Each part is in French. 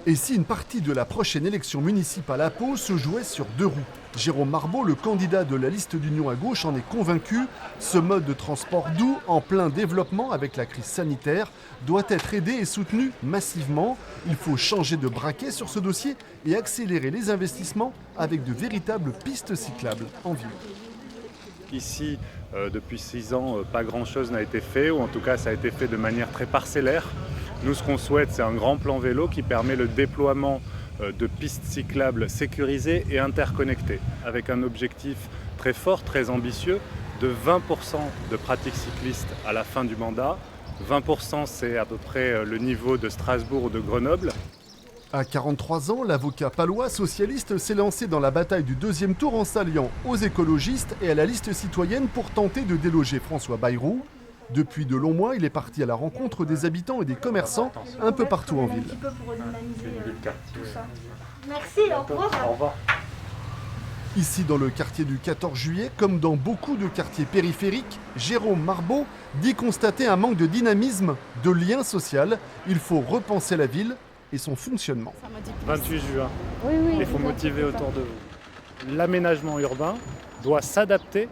Et si une partie de la prochaine élection municipale à Pau se jouait sur deux roues? Jérôme Marbeau, le candidat de la liste d'Union à gauche, en est convaincu. Ce mode de transport doux, en plein développement avec la crise sanitaire, doit être aidé et soutenu massivement. Il faut changer de braquet sur ce dossier et accélérer les investissements avec de véritables pistes cyclables en ville. Ici, depuis 6 ans, pas grand-chose n'a été fait, ou en tout cas ça a été fait de manière très parcellaire. Nous, ce qu'on souhaite, c'est un grand plan vélo qui permet le déploiement de pistes cyclables sécurisées et interconnectées, avec un objectif très fort, très ambitieux, de 20% de pratiques cyclistes à la fin du mandat. 20%, c'est à peu près le niveau de Strasbourg ou de Grenoble. À 43 ans, l'avocat palois socialiste s'est lancé dans la bataille du deuxième tour en s'alliant aux écologistes et à la liste citoyenne pour tenter de déloger François Bayrou. Depuis de longs mois, il est parti à la rencontre des habitants et des commerçants un peu partout en ville. Merci, au revoir. Ici, dans le quartier du 14 juillet, comme dans beaucoup de quartiers périphériques, Jérôme Marbeau dit constater un manque de dynamisme, de lien social. Il faut repenser la ville et son fonctionnement. 28 juin, Oui, il faut motiver autour de vous. L'aménagement urbain doit s'adapter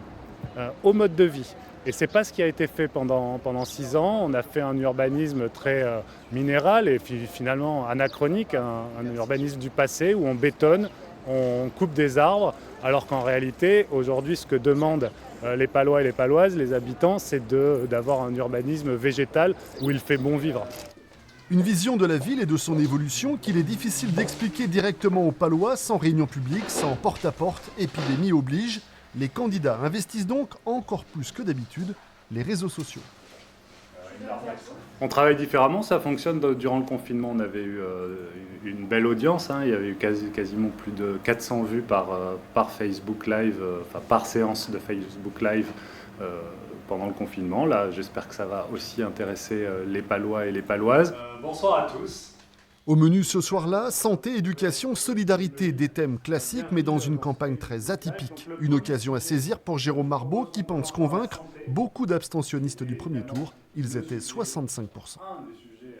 au mode de vie. Et ce n'est pas ce qui a été fait pendant 6 ans. On a fait un urbanisme très minéral et finalement anachronique, un urbanisme du passé où on bétonne, on coupe des arbres, alors qu'en réalité, aujourd'hui, ce que demandent les Palois et les Paloises, les habitants, c'est d'avoir un urbanisme végétal où il fait bon vivre. Une vision de la ville et de son évolution qu'il est difficile d'expliquer directement aux Palois sans réunion publique, sans porte-à-porte, épidémie oblige. Les candidats investissent donc encore plus que d'habitude les réseaux sociaux. On travaille différemment, ça fonctionne. Durant le confinement, on avait eu une belle audience. Il y avait eu quasiment plus de 400 vues par Facebook Live, par séance de Facebook Live pendant le confinement. Là, j'espère que ça va aussi intéresser les Palois et les Paloises. Bonsoir à tous. Au menu ce soir-là, santé, éducation, solidarité, des thèmes classiques mais dans une campagne très atypique. Une occasion à saisir pour Jérôme Marbeau qui pense convaincre beaucoup d'abstentionnistes du premier tour. Ils étaient 65%.